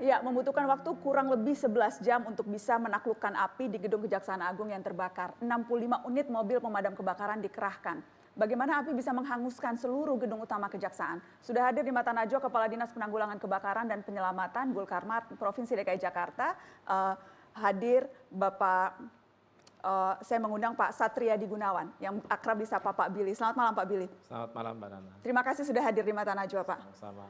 Ya, membutuhkan waktu kurang lebih 11 jam untuk bisa menaklukkan api di Gedung Kejaksaan Agung yang terbakar. 65 unit mobil pemadam kebakaran dikerahkan. Bagaimana api bisa menghanguskan seluruh gedung utama Kejaksaan? Sudah hadir di Mata Najwa Kepala Dinas Penanggulangan Kebakaran dan Penyelamatan Gulkarmat Provinsi DKI Jakarta. Hadir Bapak, saya mengundang Pak Satria Gunawan yang akrab disapa Pak Billy. Selamat malam Pak Billy. Selamat malam Mbak Nana. Terima kasih sudah hadir di Mata Najwa Pak. Sama-sama.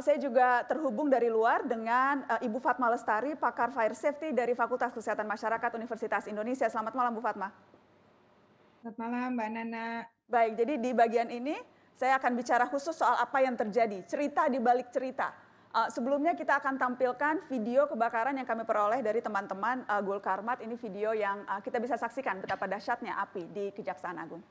Saya juga terhubung dari luar dengan Ibu Fatma Lestari, pakar Fire Safety dari Fakultas Kesehatan Masyarakat Universitas Indonesia. Selamat malam Bu Fatma. Selamat malam Mbak Nana. Baik, jadi di bagian ini saya akan bicara khusus soal apa yang terjadi, cerita di balik cerita. Sebelumnya kita akan tampilkan video kebakaran yang kami peroleh dari teman-teman Gulkarmat. Ini video yang kita bisa saksikan betapa dahsyatnya api di Kejaksaan Agung.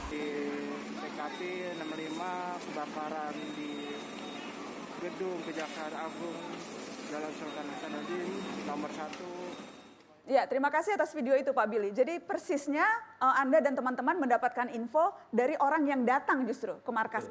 Di TKP 65 kebakaran di Gedung Kejaksaan Agung Jalan Sultan Hasanuddin nomor 1. Ya, terima kasih atas video itu Pak Billy. Jadi persisnya Anda dan teman-teman mendapatkan info dari orang yang datang justru ke markas.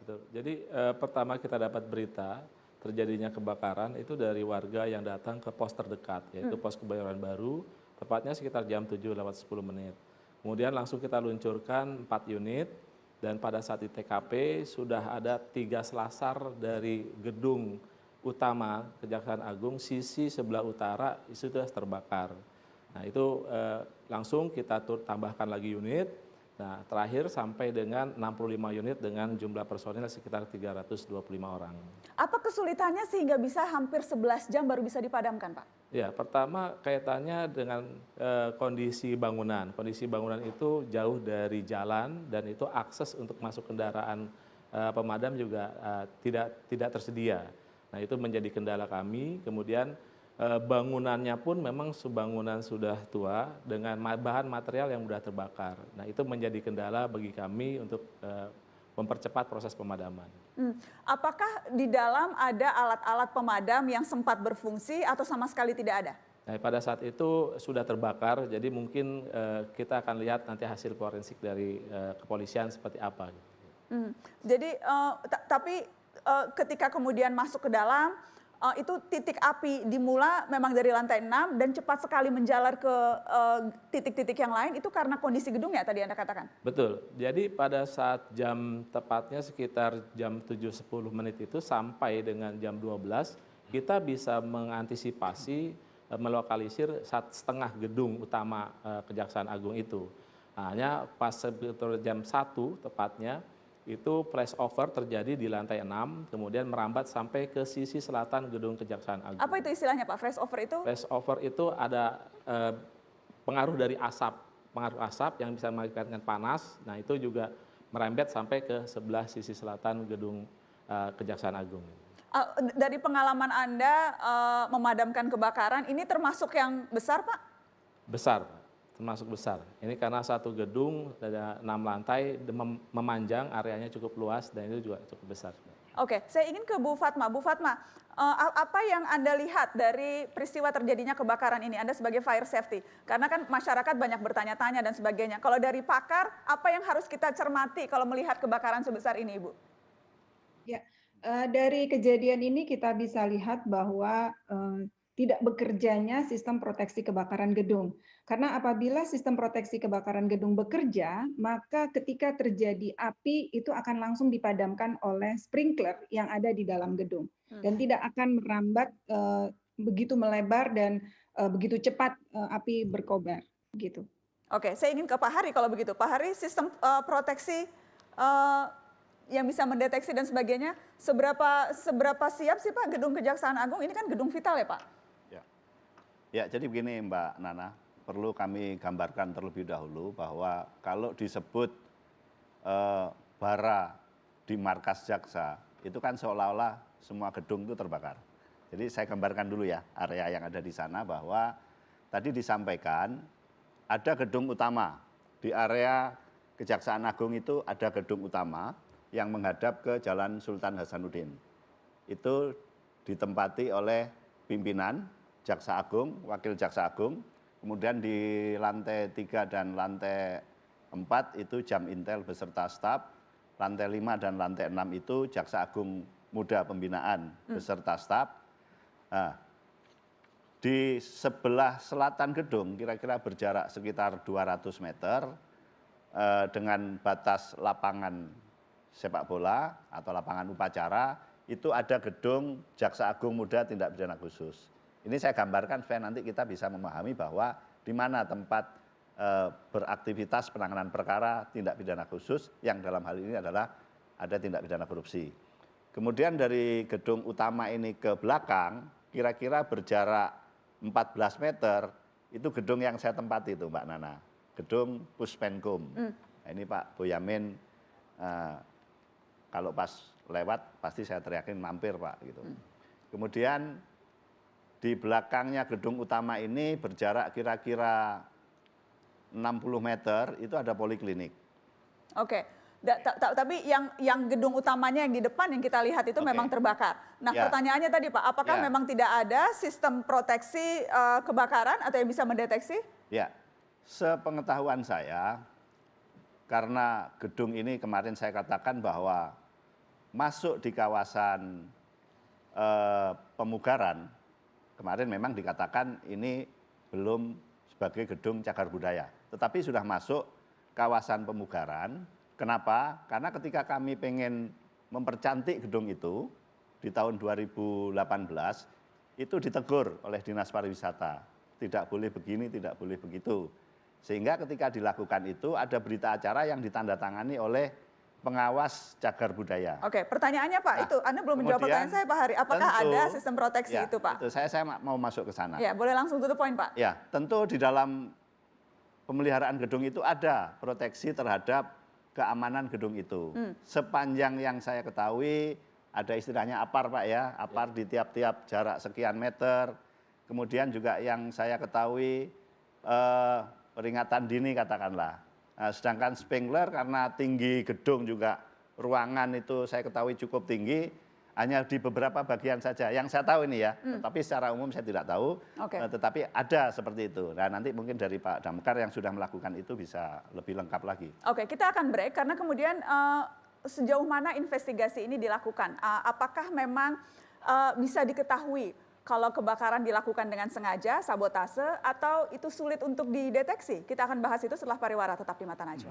Betul. Jadi pertama kita dapat berita terjadinya kebakaran itu dari warga yang datang ke pos terdekat, yaitu pos Kebayoran Baru, tepatnya sekitar jam 7:10. Kemudian langsung kita luncurkan 4 unit dan pada saat di TKP sudah ada 3 selasar dari gedung utama Kejaksaan Agung sisi sebelah utara itu sudah terbakar. Nah itu langsung kita tambahkan lagi unit. Nah terakhir sampai dengan 65 unit dengan jumlah personil sekitar 325 orang. Apa kesulitannya sehingga bisa hampir 11 jam baru bisa dipadamkan Pak? Ya, pertama kaitannya dengan kondisi bangunan. Kondisi bangunan itu jauh dari jalan dan itu akses untuk masuk kendaraan pemadam juga tidak tersedia. Nah, itu menjadi kendala kami. Kemudian bangunannya pun memang bangunan sudah tua dengan bahan material yang mudah terbakar. Nah, itu menjadi kendala bagi kami untuk mempercepat proses pemadaman. Apakah di dalam ada alat-alat pemadam yang sempat berfungsi atau sama sekali tidak ada? Nah, pada saat itu sudah terbakar, jadi mungkin kita akan lihat nanti hasil forensik dari kepolisian seperti apa. Jadi, tapi ketika kemudian masuk ke dalam, itu titik api dimula memang dari lantai 6 dan cepat sekali menjalar ke titik-titik yang lain, itu karena kondisi gedung ya tadi Anda katakan? Betul, jadi pada saat jam tepatnya sekitar jam 7:10 itu sampai dengan jam 12, kita bisa mengantisipasi, melokalisir setengah gedung utama Kejaksaan Agung itu. Hanya pas jam 1 tepatnya, itu flashover terjadi di lantai 6, kemudian merambat sampai ke sisi selatan gedung Kejaksaan Agung. Apa itu istilahnya Pak, flashover itu? Flashover itu ada pengaruh dari pengaruh asap yang bisa mengakibatkan panas, nah itu juga merembet sampai ke sebelah sisi selatan gedung Kejaksaan Agung. Dari pengalaman Anda memadamkan kebakaran, ini termasuk yang besar Pak? Besar, termasuk besar. Ini karena satu gedung ada 6 lantai, memanjang, areanya cukup luas dan itu juga cukup besar. Oke, saya ingin ke Bu Fatma. Bu Fatma, apa yang Anda lihat dari peristiwa terjadinya kebakaran ini? Anda sebagai fire safety, karena kan masyarakat banyak bertanya-tanya dan sebagainya. Kalau dari pakar, apa yang harus kita cermati kalau melihat kebakaran sebesar ini, Ibu? Ya, dari kejadian ini kita bisa lihat bahwa tidak bekerjanya sistem proteksi kebakaran gedung. Karena apabila sistem proteksi kebakaran gedung bekerja, maka ketika terjadi api itu akan langsung dipadamkan oleh sprinkler yang ada di dalam gedung. Dan tidak akan merambat begitu melebar dan begitu cepat api berkobar. Gitu. Oke, saya ingin ke Pak Hari kalau begitu. Pak Hari, sistem proteksi yang bisa mendeteksi dan sebagainya, seberapa siap sih Pak gedung Kejaksaan Agung? Ini kan gedung vital ya Pak? Ya, jadi begini Mbak Nana, perlu kami gambarkan terlebih dahulu bahwa kalau disebut bara di markas jaksa, itu kan seolah-olah semua gedung itu terbakar. Jadi saya gambarkan dulu ya area yang ada di sana bahwa tadi disampaikan ada gedung utama. Di area Kejaksaan Agung itu ada gedung utama yang menghadap ke Jalan Sultan Hasanuddin. Itu ditempati oleh pimpinan Jaksa Agung, Wakil Jaksa Agung. Kemudian di lantai 3 dan lantai 4 itu jam intel beserta staf. Lantai 5 dan lantai 6 itu Jaksa Agung Muda Pembinaan beserta staf. Nah, di sebelah selatan gedung kira-kira berjarak sekitar 200 meter dengan batas lapangan sepak bola atau lapangan upacara, itu ada gedung Jaksa Agung Muda Tindak Pidana Khusus. Ini saya gambarkan supaya nanti kita bisa memahami bahwa di mana tempat beraktivitas penanganan perkara tindak pidana khusus yang dalam hal ini adalah ada tindak pidana korupsi. Kemudian dari gedung utama ini ke belakang, kira-kira berjarak 14 meter, itu gedung yang saya tempati itu Mbak Nana. Gedung Puspenkum. Nah, ini Pak Boyamin, kalau pas lewat pasti saya teriakin mampir Pak gitu. Kemudian di belakangnya gedung utama ini berjarak kira-kira 60 meter itu ada poliklinik. Oke. Tapi yang gedung utamanya yang di depan yang kita lihat itu memang terbakar. Nah, pertanyaannya tadi Pak, apakah memang tidak ada sistem proteksi kebakaran atau yang bisa mendeteksi? Ya. Sepengetahuan saya, karena gedung ini kemarin saya katakan bahwa masuk di kawasan pemugaran, kemarin memang dikatakan ini belum sebagai gedung cagar budaya. Tetapi sudah masuk kawasan pemugaran. Kenapa? Karena ketika kami pengen mempercantik gedung itu di tahun 2018, itu ditegur oleh Dinas Pariwisata. Tidak boleh begini, tidak boleh begitu. Sehingga ketika dilakukan itu ada berita acara yang ditandatangani oleh pengawas cagar budaya. Oke, pertanyaannya Pak, itu Anda belum menjawab pertanyaan saya Pak Hari. Apakah ada sistem proteksi itu Pak? Itu saya mau masuk ke sana. Ya, boleh langsung to the point Pak. Ya, tentu di dalam pemeliharaan gedung itu ada proteksi terhadap keamanan gedung itu. Sepanjang yang saya ketahui ada istilahnya APAR Pak ya, APAR di tiap-tiap jarak sekian meter. Kemudian juga yang saya ketahui peringatan dini katakanlah. Nah, sedangkan sprinkler karena tinggi gedung juga ruangan itu saya ketahui cukup tinggi, hanya di beberapa bagian saja. Yang saya tahu ini ya, tapi secara umum saya tidak tahu. Tetapi ada seperti itu. Nah, nanti mungkin dari Pak Damkar yang sudah melakukan itu bisa lebih lengkap lagi. Oke, kita akan break karena kemudian sejauh mana investigasi ini dilakukan? Apakah memang bisa diketahui kalau kebakaran dilakukan dengan sengaja, sabotase, atau itu sulit untuk dideteksi? Kita akan bahas itu setelah pariwara, tetap di Mata Najwa.